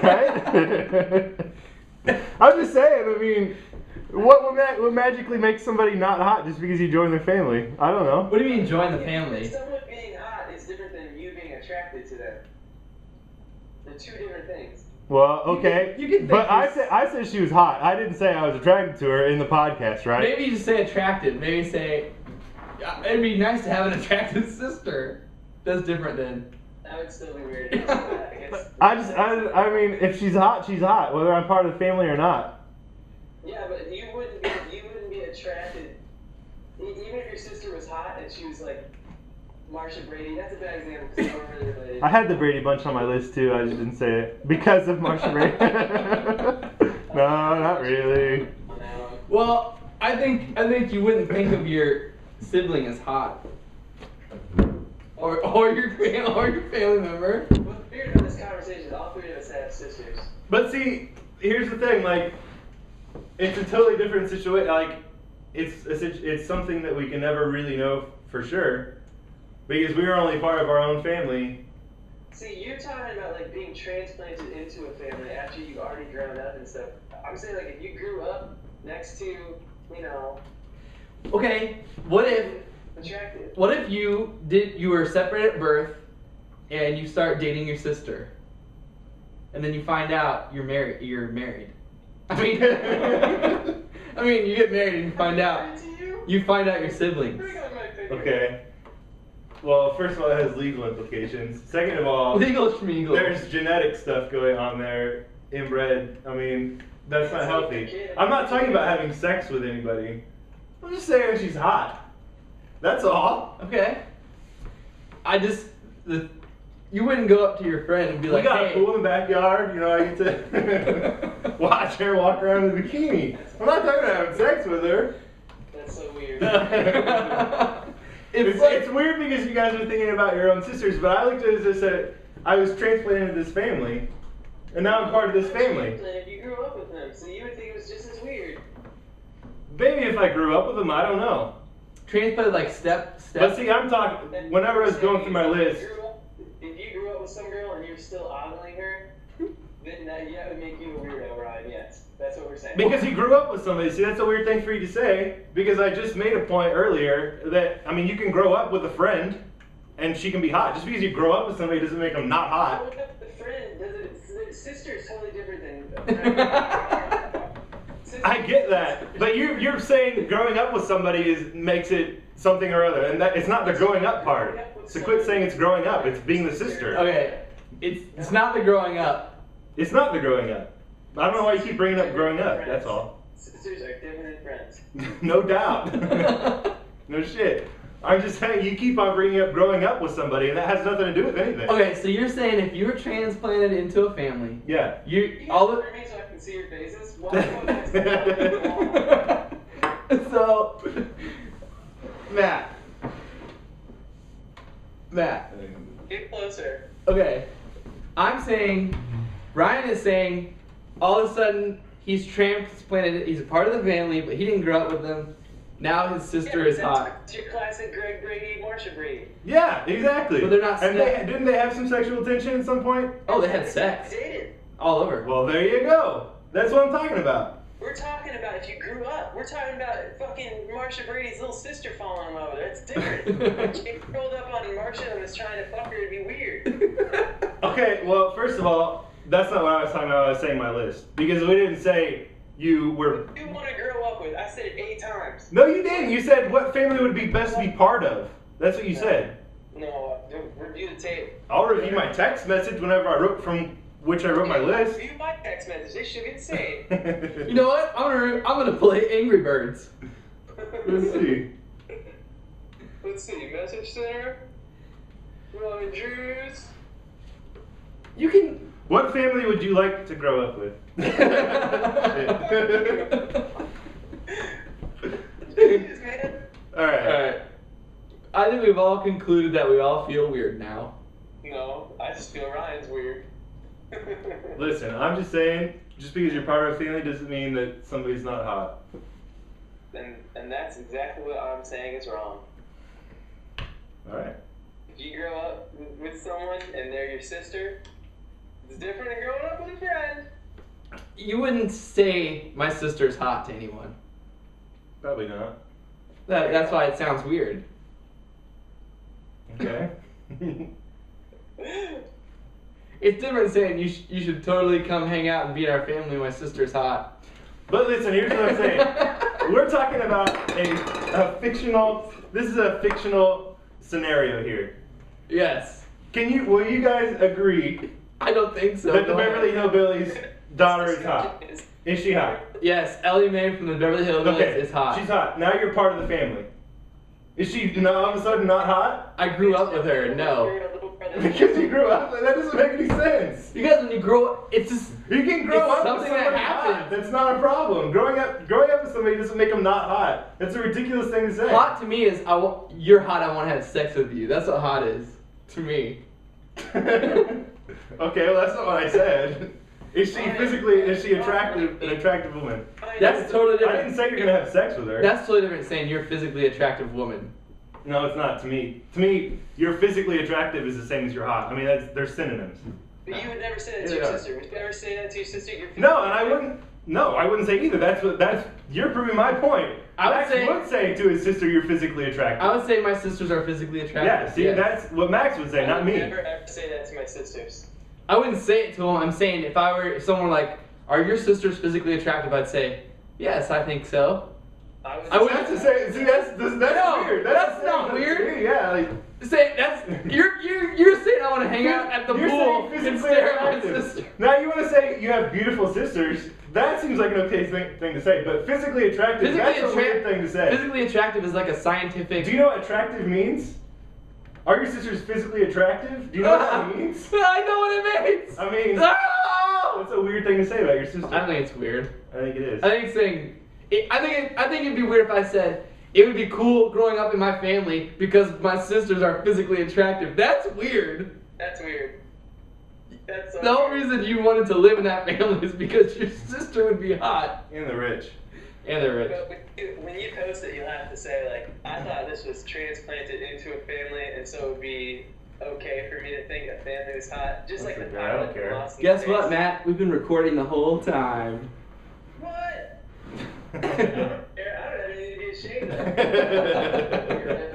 Right? I'm just saying, I mean, what would magically make somebody not hot just because you join their family? I don't know. What do you mean join the family? Someone being hot is different than you being attracted to them. They're two different things. Well, okay. You can but think I said she was hot. I didn't say I was attracted to her in the podcast, right? Maybe you just say attracted. Maybe say, it'd be nice to have an attractive sister. That's different than... That would still be weird. I guess. I mean, if she's hot, she's hot, whether I'm part of the family or not. Yeah, but you wouldn't be attracted. Even if your sister was hot and she was like Marsha Brady, that's a bad example because they weren't really related. I had the Brady Bunch on my list too. I just didn't say it because of Marsha Brady. No, not really. Well, I think you wouldn't think of your sibling as hot. Or your family member. What's weird about this conversation is all three of us have sisters. But see, here's the thing. Like, it's a totally different situation. Like, it's something that we can never really know for sure because we are only part of our own family. See, you're talking about like being transplanted into a family after you've already grown up and stuff. I'm saying like if you grew up next to, you know. Okay, what if you were separated at birth and you start dating your sister and then you find out you're married. I mean you get married and you find out your siblings. Okay. Well, first of all, it has legal implications. Second of all, there's genetic stuff going on there, inbred. I mean, that's not healthy. I'm not talking about having sex with anybody. I'm just saying she's hot. That's all. Okay. You wouldn't go up to your friend and be like, we got hey. a pool in the backyard, you know, I get to watch her walk around in a bikini. I'm not talking about having sex with her. That's so weird. It's weird because you guys are thinking about your own sisters, but I looked at it as I said, I was transplanted into this family, and now I'm part of this family. You grew up with them, so you would think it was just as weird. Maybe if I grew up with them, I don't know. Transplanted like step. But see, I'm talking, whenever I was going through my list. If you grew up with some girl and you're still ogling her, then that would make you a weirdo, Ryan, yes. That's what we're saying. Because you grew up with somebody. See, that's a weird thing for you to say. Because I just made a point earlier that, I mean, you can grow up with a friend and she can be hot. Just because you grow up with somebody doesn't make them not hot. Growing up with a friend, the sister's totally different than I get that. But you're saying growing up with somebody makes it something or other. And that it's not the growing up part. So quit saying it's growing up. It's being the sister. Okay. It's not the growing up. It's not the growing up. I don't know why you keep bringing up growing up, that's all. Sisters are different than friends. No doubt. No shit. I'm just saying you keep on bringing up growing up with somebody, and that has nothing to do with anything. Okay, so you're saying if you were transplanted into a family, yeah, you so I can see your faces. So, Matt. Get closer. Okay, Ryan is saying, all of a sudden he's transplanted. He's a part of the family, but he didn't grow up with them. Now his sister is hot. It's your classic Greg Brady, Marsha Brady. Yeah, exactly. But they're not. And didn't they have some sexual tension at some point? Oh, they had sex. Dated. All over. Well, there you go. That's what I'm talking about. We're talking about if you grew up. We're talking about fucking Marsha Brady's little sister falling in love with her. That's different. If you rolled up on Marsha and was trying to fuck her, it'd be weird. Okay, well, first of all, that's not what I was talking about. I was saying my list. Because we didn't say you were... You want to grow up with. I said it 8 times. No, you didn't. You said what family would be best to be part of. That's what you said. No, review the tape. I'll review my text message whenever I wrote my list. Review my text message. They should get saved. You know what? I'm gonna play Angry Birds. Let's see. Let's see. Message center. Ryan Drews. You can. What family would you like to grow up with? Jeez, man. All right. I think we've all concluded that we all feel weird now. No, I just feel Ryan's weird. Listen, I'm just saying, just because you're part of a family doesn't mean that somebody's not hot. And that's exactly what I'm saying is wrong. All right. If you grow up with someone and they're your sister, it's different than growing up with a friend. you wouldn't say my sister's hot to anyone. Probably not. That's why it sounds weird. Okay. It's different saying you should totally come hang out and be in our family. My sister's hot. But listen, here's what I'm saying. We're talking about a fictional. This is a fictional scenario here. Yes. Will you guys agree I don't think so. that the Beverly Hillbillies' daughter is hot? Is she hot? Yes, Ellie Mae from the Beverly Hillbillies is hot. She's hot. Now you're part of the family. Is she now all of a sudden not hot? I grew up with her. No. Because you grew up. That doesn't make any sense. Because when you grow up, it's just You can grow It's up with something that somebody hot. happens. That's not a problem. Growing up with somebody doesn't make them not hot. That's a ridiculous thing to say. hot to me is you're hot. I want to have sex with you. That's what hot is to me. Okay, well that's not what I said. Is she attractive? An attractive woman? That's totally I different. didn't say you're gonna have sex with her. That's totally different saying you're a physically attractive woman. No, it's not to me. To me, you're physically attractive is the same as you're hot. I mean, they're synonyms. But you would never say that to your sister. Would you ever say that to your sister? No, and I wouldn't. No, I wouldn't say either. That's you're proving my point. Max would say to his sister, "You're physically attractive." I would say my sisters are physically attractive. Yeah, see, yes. that's what Max would say, not me. I would never ever say that to my sisters. I wouldn't say it to them. I'm saying if someone were like, "Are your sisters physically attractive?" I'd say, "Yes, I think so." I would have to say. See, that's No, weird. that's the not same as weird. me, yeah, like Say that's you're saying I want to hang out at the you're pool saying and physically stare at my attractive. sister. Now you want to say you have beautiful sisters. That seems like an okay thing to say, but physically attractive, that's a weird thing to say. Physically attractive is like a scientific. Do you know what attractive means? Are your sisters physically attractive? Do you know what that means? I know what it means. I mean, Oh! that's a weird thing to say about your sister. I think it's weird. I think it is. I think saying, I think it'd be weird if I said it would be cool growing up in my family because my sisters are physically attractive. That's weird. That's weird. That's so The whole weird. reason you wanted to live in that family is because your sister would be hot And the rich. and they're rich. But when you post it, you'll have to say, like, I thought this was transplanted into a family, and so it would be okay for me to think a family was hot. Just like the That's okay, I don't pilot care. in Lost in Guess Space. what, Matt? We've been recording the whole time. What? I don't have anything to be ashamed of.